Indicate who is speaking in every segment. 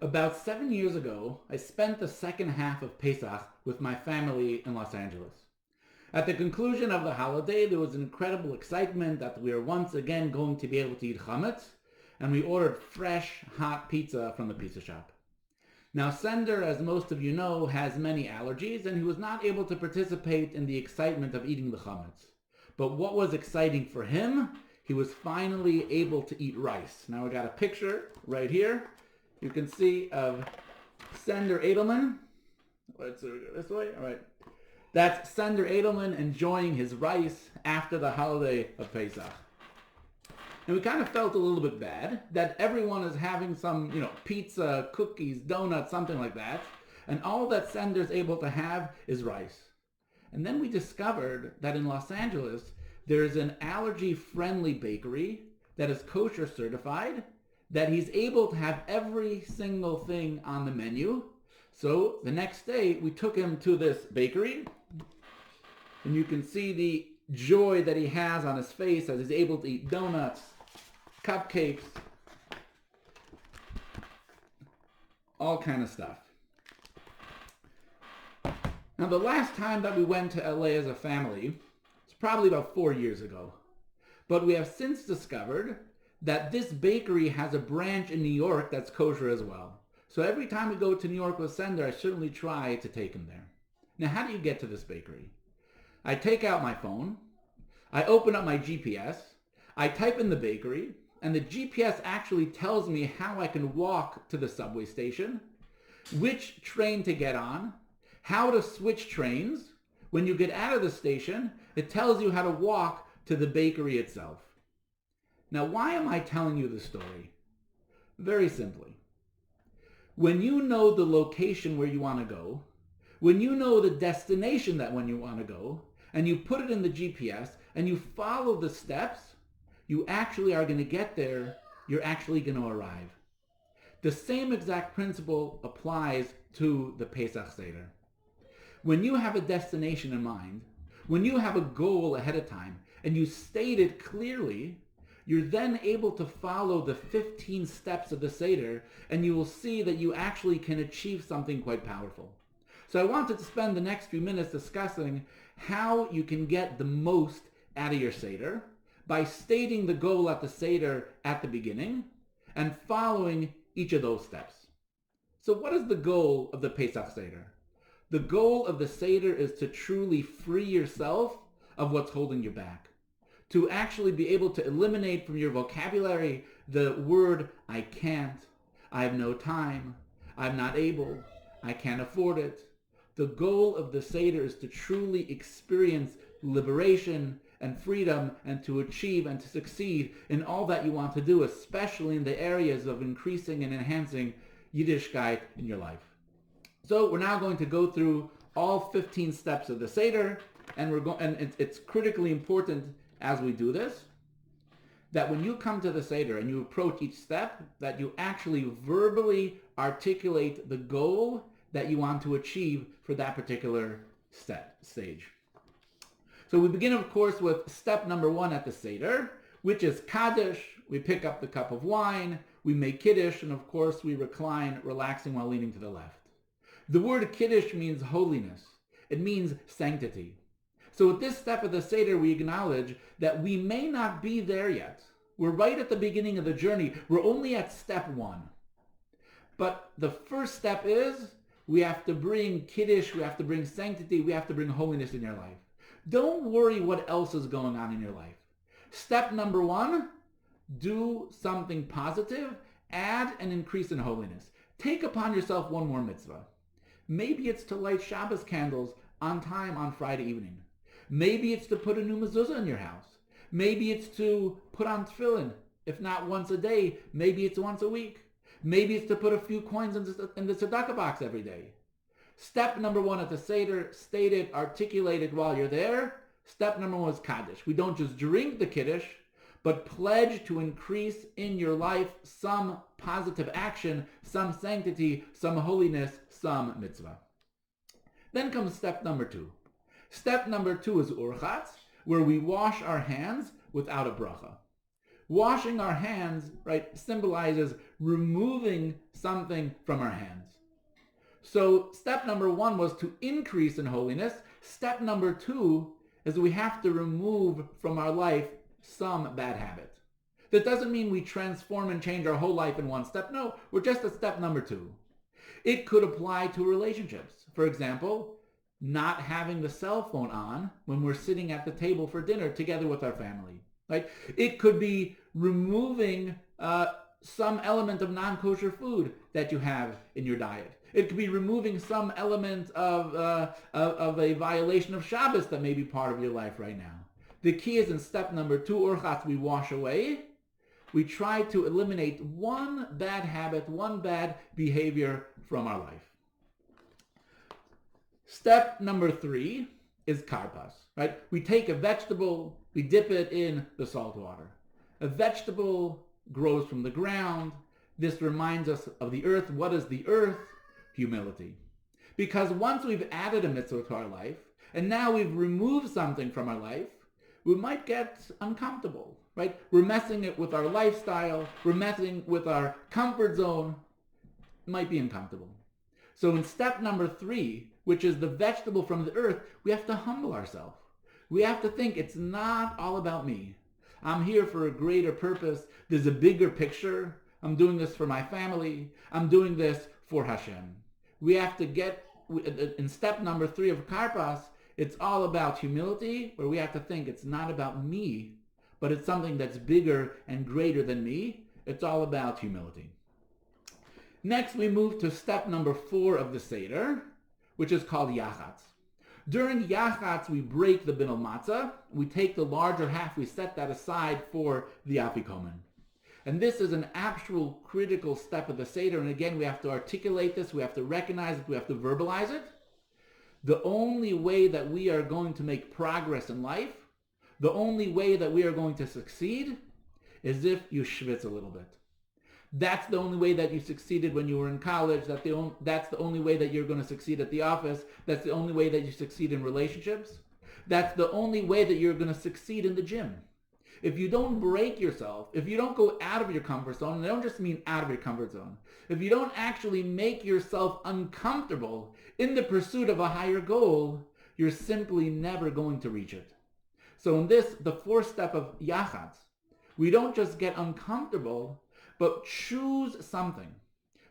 Speaker 1: About 7 years ago, I spent the second half of Pesach with my family in Los Angeles. At the conclusion of the holiday, there was incredible excitement that we were once again going to be able to eat chametz, and we ordered fresh, hot pizza from the pizza shop. Now, Sender, as most of you know, has many allergies, and he was not able to participate in the excitement of eating the chametz. But what was exciting for him, he was finally able to eat rice. Now, we got a picture right here. You can see of Sender Edelman. Let's go this way. All right. That's Sender Edelman enjoying his rice after the holiday of Pesach. And we kind of felt a little bit bad that everyone is having some, pizza, cookies, donuts, something like that. And all that Sender's able to have is rice. And then we discovered that in Los Angeles, there's an allergy-friendly bakery that is kosher certified, that he's able to have every single thing on the menu. So the next day, we took him to this bakery, and you can see the joy that he has on his face as he's able to eat donuts, cupcakes, all kind of stuff. Now, the last time that we went to LA as a family was probably about 4 years ago. But we have since discovered that this bakery has a branch in New York that's kosher as well. So every time we go to New York with Sender, I certainly try to take him there. Now, how do you get to this bakery? I take out my phone, I open up my GPS, I type in the bakery, and the GPS actually tells me how I can walk to the subway station, which train to get on, how to switch trains. When you get out of the station, it tells you how to walk to the bakery itself. Now, why am I telling you this story? Very simply. When you know the location where you want to go, when you know the destination that when you want to go, and you put it in the GPS, and you follow the steps, you actually are going to get there. You're actually going to arrive. The same exact principle applies to the Pesach Seder. When you have a destination in mind, when you have a goal ahead of time, and you state it clearly, you're then able to follow the 15 steps of the Seder, and you will see that you actually can achieve something quite powerful. So I wanted to spend the next few minutes discussing how you can get the most out of your Seder by stating the goal at the Seder at the beginning and following each of those steps. So what is the goal of the Pesach Seder? The goal of the Seder is to truly free yourself of what's holding you back. To actually be able to eliminate from your vocabulary the word, I can't, I have no time, I'm not able, I can't afford it. The goal of the Seder is to truly experience liberation and freedom and to achieve and to succeed in all that you want to do, especially in the areas of increasing and enhancing Yiddishkeit in your life. So we're now going to go through all 15 steps of the Seder, and it's critically important as we do this, that when you come to the Seder and you approach each step, that you actually verbally articulate the goal that you want to achieve for that particular stage. So we begin, of course, with step number 1 at the Seder, which is Kaddish. We pick up the cup of wine, we make Kiddush, and of course we recline, relaxing while leaning to the left. The word Kiddush means holiness. It means sanctity. So at this step of the Seder, we acknowledge that we may not be there yet. We're right at the beginning of the journey. We're only at step 1. But the first step is we have to bring Kiddush, we have to bring sanctity, we have to bring holiness in your life. Don't worry what else is going on in your life. Step number 1, do something positive, add an increase in holiness. Take upon yourself one more mitzvah. Maybe it's to light Shabbos candles on time on Friday evening. Maybe it's to put a new mezuzah in your house. Maybe it's to put on tefillin. If not once a day, maybe it's once a week. Maybe it's to put a few coins in the tzedakah box every day. Step number 1 at the Seder, stated, articulated while you're there. Step number 1 is Kaddish. We don't just drink the Kiddush, but pledge to increase in your life some positive action, some sanctity, some holiness, some mitzvah. Then comes step number 2. Step number 2 is Urchatz, where we wash our hands without a bracha. Washing our hands, right, symbolizes removing something from our hands. So step number 1 was to increase in holiness. Step number 2 is we have to remove from our life some bad habit. That doesn't mean we transform and change our whole life in one step. No, we're just at step number 2. It could apply to relationships. For example, not having the cell phone on when we're sitting at the table for dinner together with our family. Right? It could be removing some element of non-kosher food that you have in your diet. It could be removing some element of a violation of Shabbos that may be part of your life right now. The key is in step number 2, orchatz, we wash away. We try to eliminate one bad habit, one bad behavior from our life. Step number 3 is karpas, right? We take a vegetable, we dip it in the salt water. A vegetable grows from the ground. This reminds us of the earth. What is the earth? Humility. Because once we've added a mitzvah to our life, and now we've removed something from our life, we might get uncomfortable, right? We're messing it with our lifestyle. We're messing with our comfort zone. It might be uncomfortable. So in step number 3, which is the vegetable from the earth, we have to humble ourselves. We have to think it's not all about me. I'm here for a greater purpose. There's a bigger picture. I'm doing this for my family. I'm doing this for Hashem. We have to get, in step number 3 of karpas, it's all about humility, where we have to think it's not about me, but it's something that's bigger and greater than me. It's all about humility. Next, we move to step number 4 of the Seder, which is called yachatz. During yachatz, we break the binel matzah. We take the larger half, we set that aside for the afikomen. And this is an actual critical step of the Seder. And again, we have to articulate this, we have to recognize it, we have to verbalize it. The only way that we are going to make progress in life, the only way that we are going to succeed, is if you schwitz a little bit. That's the only way that you succeeded when you were in college. That's the only way that you're going to succeed at the office. That's the only way that you succeed in relationships. That's the only way that you're going to succeed in the gym. If you don't break yourself, if you don't go out of your comfort zone, and I don't just mean out of your comfort zone, if you don't actually make yourself uncomfortable in the pursuit of a higher goal, you're simply never going to reach it. So in this, the 4th step of yachatz, we don't just get uncomfortable, but choose something.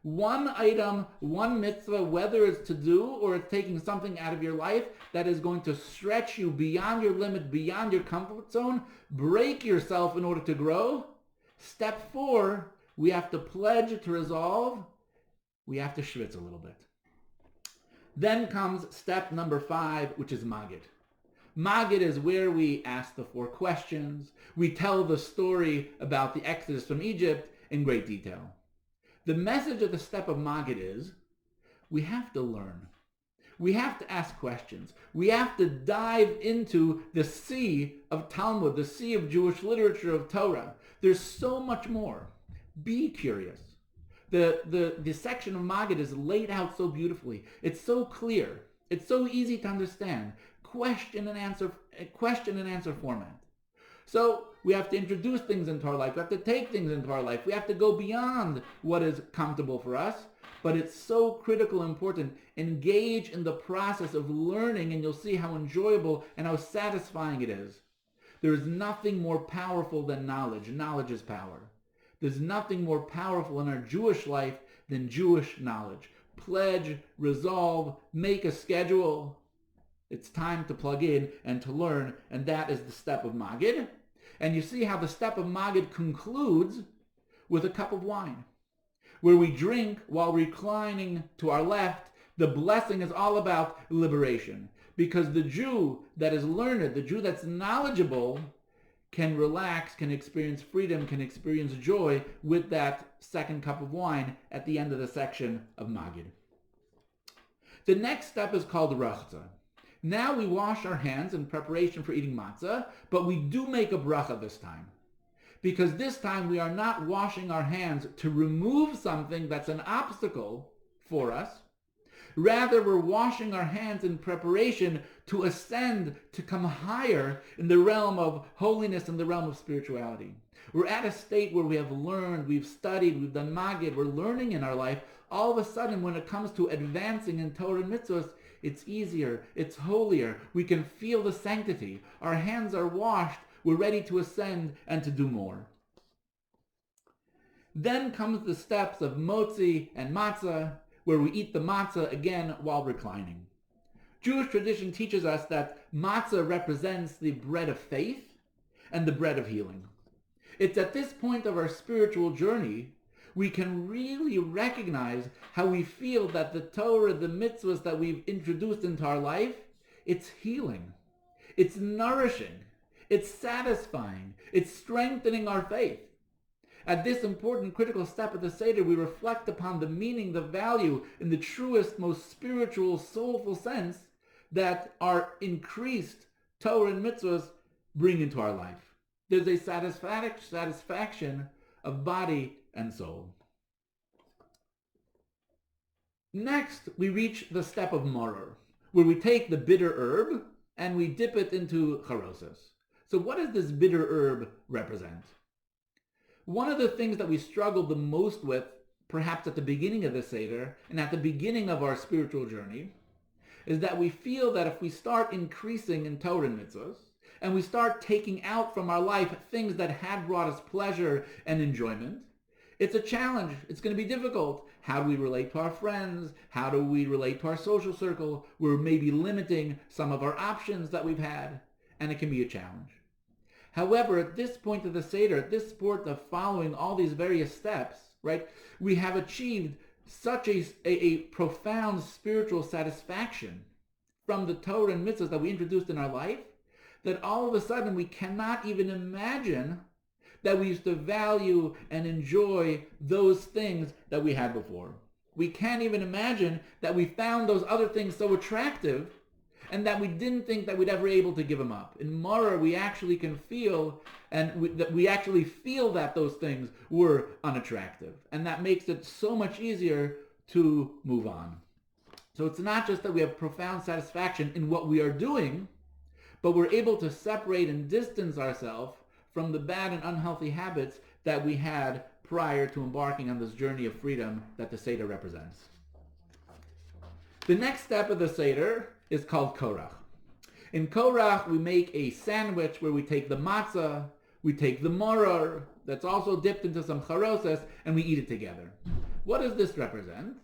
Speaker 1: One item, one mitzvah, whether it's to do or it's taking something out of your life that is going to stretch you beyond your limit, beyond your comfort zone. Break yourself in order to grow. Step 4, we have to pledge to resolve. We have to schwitz a little bit. Then comes step number 5, which is magid. Magid is where we ask the 4 questions. We tell the story about the Exodus from Egypt in great detail. The message of the step of Magid is, we have to learn. We have to ask questions. We have to dive into the sea of Talmud, the sea of Jewish literature, of Torah. There's so much more. Be curious. The section of Magid is laid out so beautifully. It's so clear. It's so easy to understand. Question and answer format. So we have to introduce things into our life. We have to take things into our life. We have to go beyond what is comfortable for us. But it's so critical and important. Engage in the process of learning, and you'll see how enjoyable and how satisfying it is. There is nothing more powerful than knowledge. Knowledge is power. There's nothing more powerful in our Jewish life than Jewish knowledge. Pledge, resolve, make a schedule. It's time to plug in and to learn, and that is the step of Magid. And you see how the step of Magid concludes with a cup of wine, where we drink while reclining to our left. The blessing is all about liberation, because the Jew that is learned, the Jew that's knowledgeable, can relax, can experience freedom, can experience joy with that second cup of wine at the end of the section of Magid. The next step is called rachza. Now we wash our hands in preparation for eating matzah, but we do make a bracha this time. Because this time we are not washing our hands to remove something that's an obstacle for us. Rather, we're washing our hands in preparation to ascend, to come higher in the realm of holiness and the realm of spirituality. We're at a state where we have learned, we've studied, we've done magid, we're learning in our life. All of a sudden, when it comes to advancing in Torah and mitzvahs, it's easier, it's holier. We can feel the sanctity. Our hands are washed. We're ready to ascend and to do more. Then comes the steps of motzi and matzah, where we eat the matzah again while reclining. Jewish tradition teaches us that matzah represents the bread of faith and the bread of healing. It's at this point of our spiritual journey we can really recognize how we feel that the Torah, the mitzvahs that we've introduced into our life, it's healing, it's nourishing, it's satisfying, it's strengthening our faith. At this important critical step of the Seder, we reflect upon the meaning, the value, in the truest, most spiritual, soulful sense that our increased Torah and mitzvahs bring into our life. There's a satisfaction of body and soul. Next, we reach the step of maror, where we take the bitter herb and we dip it into charosas. So what does this bitter herb represent? One of the things that we struggled the most with, perhaps at the beginning of the Seder and at the beginning of our spiritual journey, is that we feel that if we start increasing in Torah and mitzvahs, and we start taking out from our life things that had brought us pleasure and enjoyment, it's a challenge. It's going to be difficult. How do we relate to our friends? How do we relate to our social circle? We're maybe limiting some of our options that we've had, and it can be a challenge. However, at this point of the Seder, at this point of following all these various steps, right, we have achieved such a profound spiritual satisfaction from the Torah and mitzvahs that we introduced in our life, that all of a sudden we cannot even imagine that we used to value and enjoy those things that we had before. We can't even imagine that we found those other things so attractive and that we didn't think that we'd ever able to give them up. In maror, we actually can feel, and we actually feel that those things were unattractive. And that makes it so much easier to move on. So it's not just that we have profound satisfaction in what we are doing, but we're able to separate and distance ourselves from the bad and unhealthy habits that we had prior to embarking on this journey of freedom that the Seder represents. The next step of the Seder is called korach. In korach, we make a sandwich where we take the matzah, we take the maror, that's also dipped into some charosas, and we eat it together. What does this represent?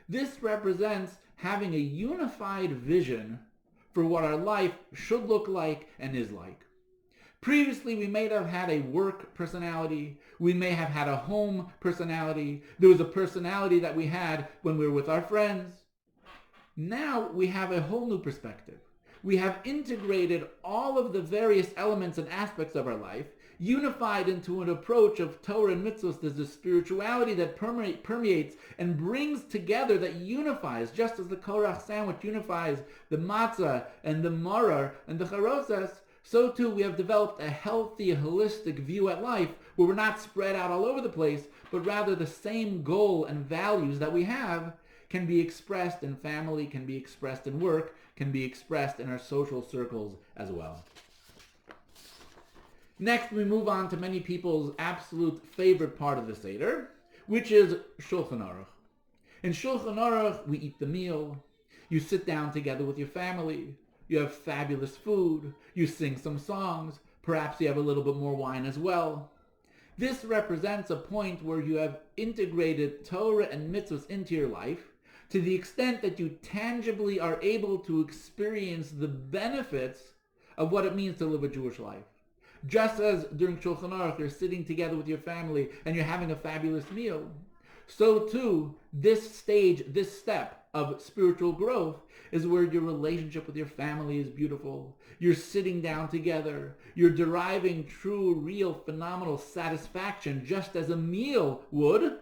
Speaker 1: This represents having a unified vision for what our life should look like and is like. Previously, we may have had a work personality. We may have had a home personality. There was a personality that we had when we were with our friends. Now we have a whole new perspective. We have integrated all of the various elements and aspects of our life, unified into an approach of Torah and mitzvahs. There's a spirituality that permeates and brings together, that unifies, just as the korach sandwich unifies the matzah and the maror and the charosas, so too we have developed a healthy, holistic view at life where we're not spread out all over the place, but rather the same goal and values that we have can be expressed in family, can be expressed in work, can be expressed in our social circles as well. Next, we move on to many people's absolute favorite part of the Seder, which is Shulchan Aruch. In Shulchan Aruch, we eat the meal. You sit down together with your family. You have fabulous food. You sing some songs. Perhaps you have a little bit more wine as well. This represents a point where you have integrated Torah and mitzvahs into your life to the extent that you tangibly are able to experience the benefits of what it means to live a Jewish life. Just as during Shulchan Aruch you're sitting together with your family and you're having a fabulous meal, so too this stage, this step of spiritual growth is where your relationship with your family is beautiful. You're sitting down together. You're deriving true, real, phenomenal satisfaction, just as a meal would,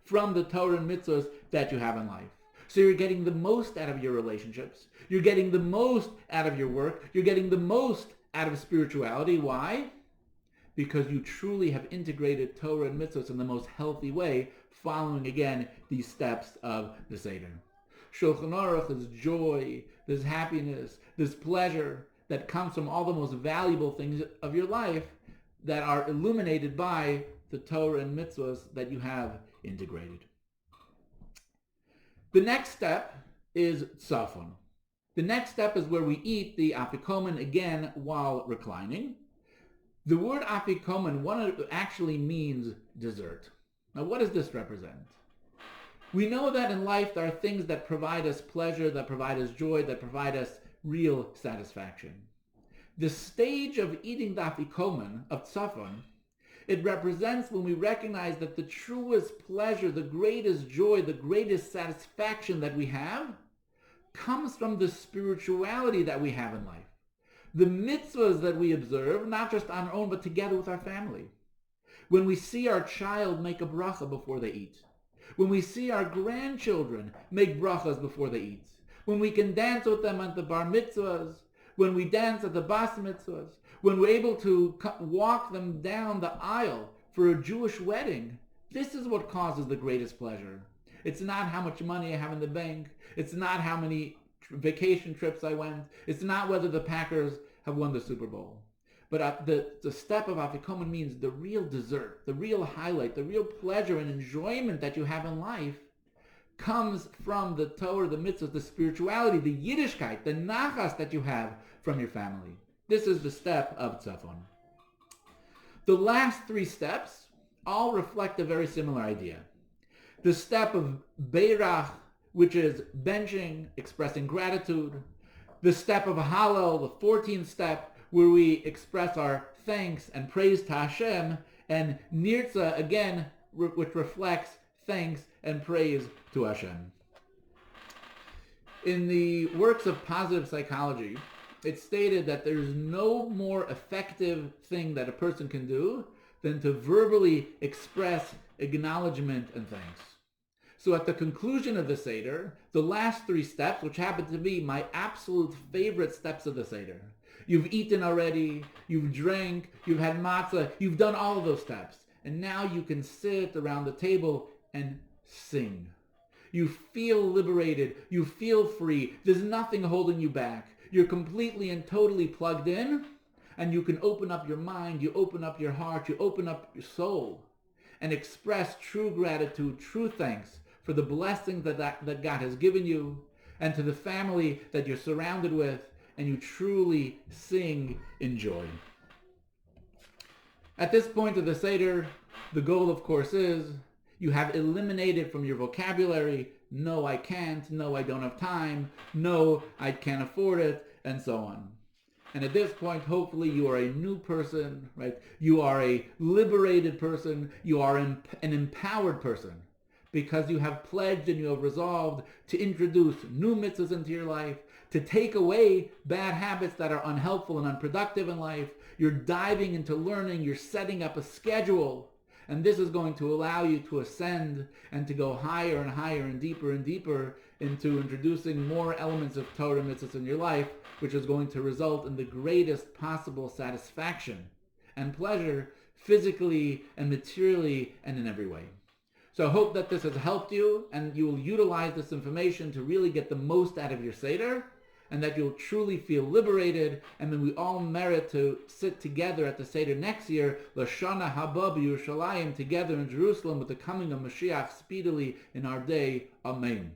Speaker 1: from the Torah and mitzvahs that you have in life. So you're getting the most out of your relationships. You're getting the most out of your work. You're getting the most out of spirituality. Why? Because you truly have integrated Torah and mitzvahs in the most healthy way, following again these steps of the Seder. Shulchan Aruch is joy, there's happiness, there's pleasure that comes from all the most valuable things of your life, that are illuminated by the Torah and mitzvahs that you have integrated. The next step is tzafon. The next step is where we eat the afikomen again while reclining. The word afikomen actually means dessert. Now, what does this represent? We know that in life there are things that provide us pleasure, that provide us joy, that provide us real satisfaction. The stage of eating the afikomen, of tzafon, it represents when we recognize that the truest pleasure, the greatest joy, the greatest satisfaction that we have comes from the spirituality that we have in life. The mitzvahs that we observe, not just on our own, but together with our family. When we see our child make a bracha before they eat. When we see our grandchildren make brachas before they eat. When we can dance with them at the bar mitzvahs. When we dance at the bas mitzvahs. When we're able to walk them down the aisle for a Jewish wedding. This is what causes the greatest pleasure. It's not how much money I have in the bank. It's not how many vacation trips I went. It's not whether the Packers have won the Super Bowl. But the step of afikomen means the real dessert, the real highlight, the real pleasure and enjoyment that you have in life comes from the Torah, the mitzvahs, the spirituality, the Yiddishkeit, the nachas that you have from your family. This is the step of tzafon. The last three steps all reflect a very similar idea. The step of beirach, which is benching, expressing gratitude. The step of Hallel, the 14th step, where we express our thanks and praise to Hashem. And Nirtza, again, which reflects thanks and praise to Hashem. In the works of positive psychology, it's stated that there's no more effective thing that a person can do than to verbally express acknowledgement and thanks. So at the conclusion of the Seder, the last three steps, which happen to be my absolute favorite steps of the Seder. You've eaten already, you've drank, you've had matzah, you've done all of those steps. And now you can sit around the table and sing. You feel liberated, you feel free, there's nothing holding you back. You're completely and totally plugged in, and you can open up your mind, you open up your heart, you open up your soul, and express true gratitude, true thanks for the blessings that God has given you, and to the family that you're surrounded with, and you truly sing in joy. At this point of the Seder, the goal, of course, is you have eliminated from your vocabulary, no, I can't, no, I don't have time, no, I can't afford it, and so on. And at this point, hopefully you are a new person, right? You are a liberated person. You are an empowered person because you have pledged and you have resolved to introduce new mitzvahs into your life, to take away bad habits that are unhelpful and unproductive in life. You're diving into learning. You're setting up a schedule. And this is going to allow you to ascend and to go higher and higher and deeper into introducing more elements of Torah mitzvahs in your life, which is going to result in the greatest possible satisfaction and pleasure physically and materially and in every way. So I hope that this has helped you and you will utilize this information to really get the most out of your Seder, and that you'll truly feel liberated, and then we all merit to sit together at the Seder next year, L'Shana Haba B'Yerushalayim, together in Jerusalem with the coming of Mashiach speedily in our day. Amen.